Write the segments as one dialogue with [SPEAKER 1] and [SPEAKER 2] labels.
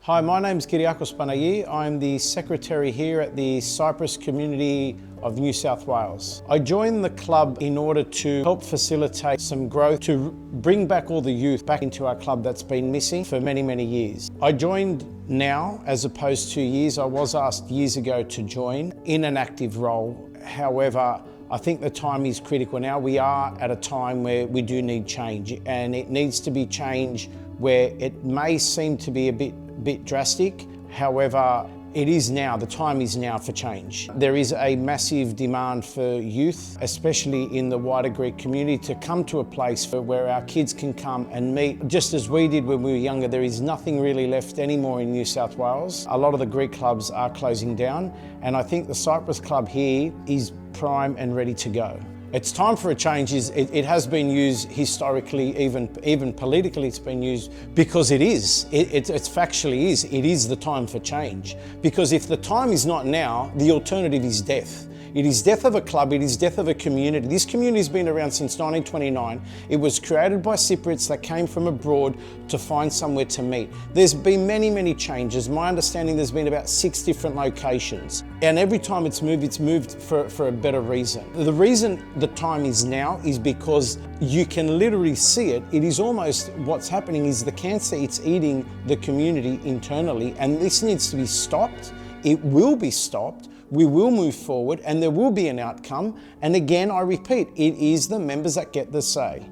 [SPEAKER 1] Hi, my name's Kyriakos. I'm the Secretary here at the Cyprus community of New South Wales. I joined the club in order to help facilitate some growth, to bring back all the youth back into our club that's been missing for many, many years. I joined now as opposed to years. I was asked years ago to join in an active role. However, I think the time is critical now. We are at a time where we do need change, and it needs to be change where it may seem to be a bit drastic. However, it is now, the time is now for change. There is a massive demand for youth, especially in the wider Greek community, to come to a place where our kids can come and meet. Just as we did when we were younger, there is nothing really left anymore in New South Wales. A lot of the Greek clubs are closing down, and I think the Cyprus Club here is prime and ready to go. It's time for a change. It has been used historically, even politically it's been used, because it factually is. It is the time for change. Because if the time is not now, the alternative is death. It is death of a club, it is death of a community. This community has been around since 1929. It was created by Cypriots that came from abroad to find somewhere to meet. There's been many, many changes. My understanding, there's been about 6 different locations. And every time it's moved for a better reason. The reason the time is now is because you can literally see it. It is almost, what's happening is the cancer, it's eating the community internally, and this needs to be stopped. It will be stopped. We will move forward and there will be an outcome. And again, I repeat, it is the members that get the say.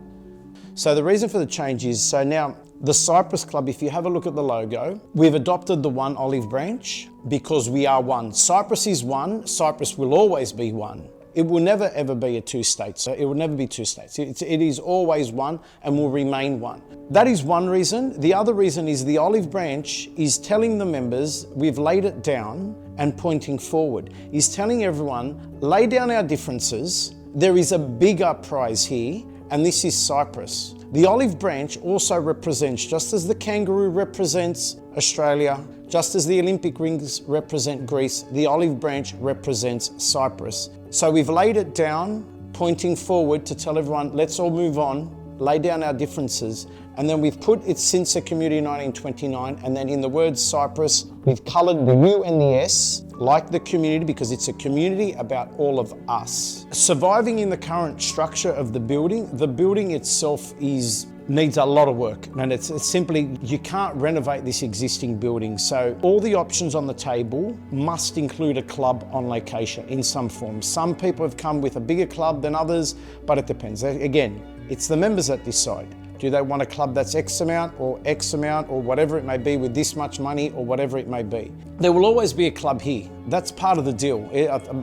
[SPEAKER 1] So the reason for the change is, so now the Cyprus Club, if you have a look at the logo, we've adopted the one olive branch because we are one. Cyprus is one, Cyprus will always be one. It will never ever be a 2 states. So it will never be 2 states. It is always one and will remain one. That is one reason. The other reason is the olive branch is telling the members we've laid it down and pointing forward. Is telling everyone, lay down our differences. There is a bigger prize here, and this is Cyprus. The olive branch also represents, just as the kangaroo represents Australia, just as the Olympic rings represent Greece, the olive branch represents Cyprus. So we've laid it down, pointing forward to tell everyone, let's all move on, lay down our differences. And then we've put it's since a community in 1929, and then in the word Cyprus, we've coloured the U and the S, like the community, because it's a community about all of us. Surviving in the current structure of the building itself needs a lot of work, and it's simply, you can't renovate this existing building. So all the options on the table must include a club on location in some form. Some people have come with a bigger club than others, but it depends. Again, it's the members that decide. Do they want a club that's X amount or whatever it may be, with this much money or whatever it may be? There will always be a club here. That's part of the deal.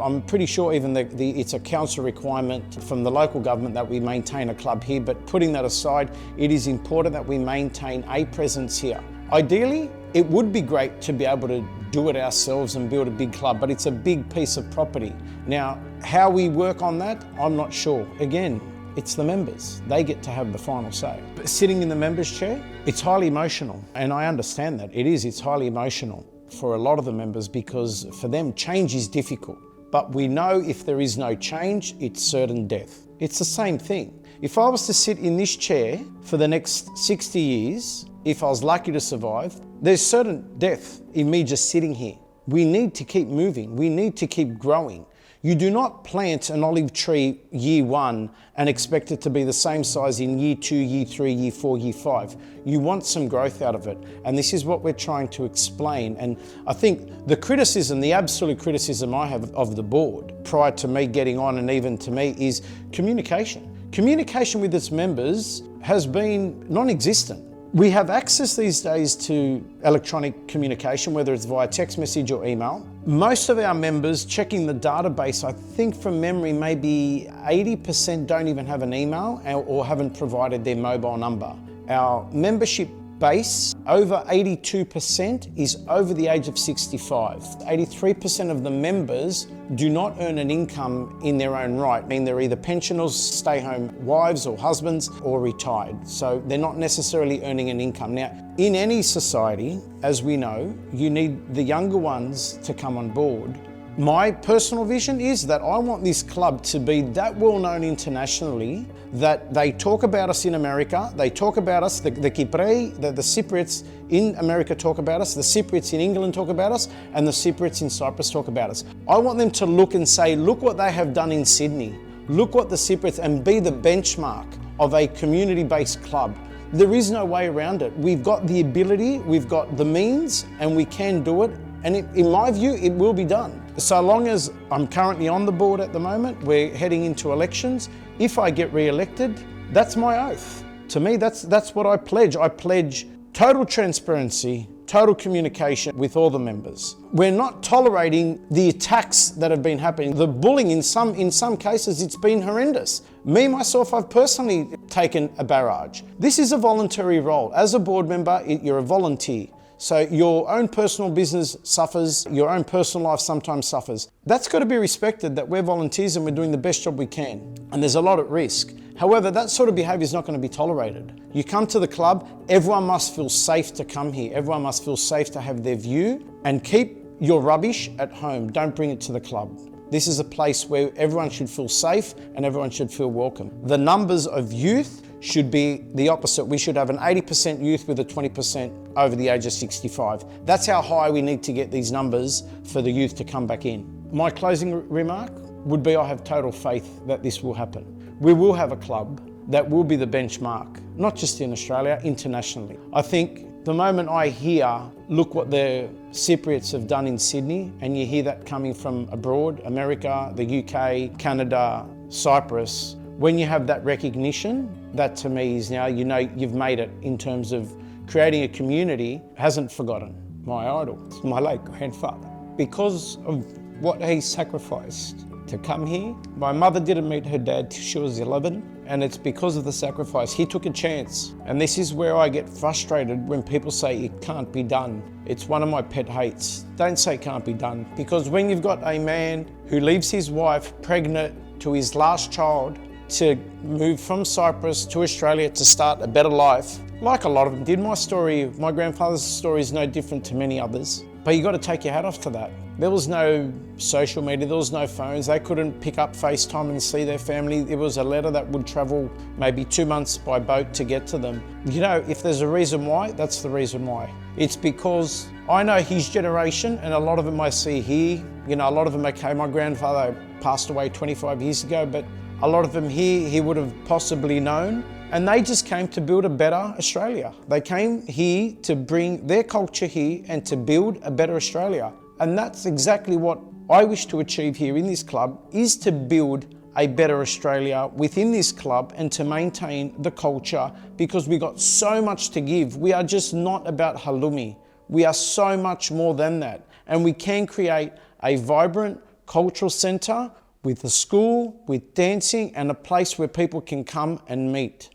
[SPEAKER 1] I'm pretty sure even it's a council requirement from the local government that we maintain a club here, but putting that aside, it is important that we maintain a presence here. Ideally, it would be great to be able to do it ourselves and build a big club, but it's a big piece of property. Now, how we work on that, I'm not sure. Again, it's the members. They get to have the final say. Sitting in the members' chair, it's highly emotional, and I understand that. It's highly emotional for a lot of the members, because for them, change is difficult. But we know if there is no change, it's certain death. It's the same thing. If I was to sit in this chair for the next 60 years, if I was lucky to survive, there's certain death in me just sitting here. We need to keep moving. We need to keep growing. You do not plant an olive tree year 1 and expect it to be the same size in year 2, year 3, year 4, year 5. You want some growth out of it. And this is what we're trying to explain. And I think the criticism, the absolute criticism I have of the board prior to me getting on, and even to me, is communication. Communication with its members has been non-existent. We have access these days to electronic communication, whether it's via text message or email. Most of our members, checking the database, I think from memory, maybe 80% don't even have an email or haven't provided their mobile number. Our membership base, over 82% is over the age of 65. 83% of the members do not earn an income in their own right. I mean, they're either pensioners, stay-home wives or husbands, or retired. So they're not necessarily earning an income. Now, in any society, as we know, you need the younger ones to come on board My personal vision is that I want this club to be that well known internationally that they talk about us in America, they talk about us, the Cypriots, the Cypriots in America talk about us, the Cypriots in England talk about us, and the Cypriots in Cyprus talk about us. I want them to look and say, look what they have done in Sydney, look what the Cypriots, and be the benchmark of a community-based club. There is no way around it. We've got the ability, we've got the means, and we can do it. And in my view, it will be done. So long as I'm currently on the board at the moment, we're heading into elections. If I get re-elected, that's my oath. To me, that's what I pledge. I pledge total transparency, total communication with all the members. We're not tolerating the attacks that have been happening. The bullying, in some cases, it's been horrendous. Me, myself, I've personally taken a barrage. This is a voluntary role. As a board member, you're a volunteer. So your own personal business suffers, your own personal life sometimes suffers. That's got to be respected, that we're volunteers and we're doing the best job we can. And there's a lot at risk. However, that sort of behaviour is not going to be tolerated. You come to the club, everyone must feel safe to come here. Everyone must feel safe to have their view, and keep your rubbish at home. Don't bring it to the club. This is a place where everyone should feel safe and everyone should feel welcome. The numbers of youth should be the opposite. We should have an 80% youth with a 20% over the age of 65. That's how high we need to get these numbers for the youth to come back in. My closing remark would be I have total faith that this will happen. We will have a club that will be the benchmark, not just in Australia, internationally. I think the moment I hear, look what the Cypriots have done in Sydney, and you hear that coming from abroad, America, the UK, Canada, Cyprus, when you have that recognition, that to me is now, you know, you've made it in terms of creating a community. Hasn't forgotten my idol, my late grandfather. Because of what he sacrificed to come here, my mother didn't meet her dad till she was 11, and it's because of the sacrifice. He took a chance. And this is where I get frustrated when people say it can't be done. It's one of my pet hates. Don't say it can't be done, because when you've got a man who leaves his wife pregnant to his last child to move from Cyprus to Australia to start a better life, like a lot of them did. My grandfather's story is no different to many others, but you got to take your hat off to that. There was no social media, there was no phones. They couldn't pick up FaceTime and see their family. It was a letter that would travel maybe 2 months by boat to get to them. You know, if there's a reason why, that's the reason why. It's because I know his generation, and a lot of them I see here, you know, a lot of them, okay, my grandfather passed away 25 years ago, but a lot of them here, he would have possibly known, and they just came to build a better Australia. They came here to bring their culture here and to build a better Australia. And that's exactly what I wish to achieve here in this club, is to build a better Australia within this club and to maintain the culture, because we got so much to give. We are just not about halloumi. We are so much more than that. And we can create a vibrant cultural centre with a school, with dancing, and a place where people can come and meet.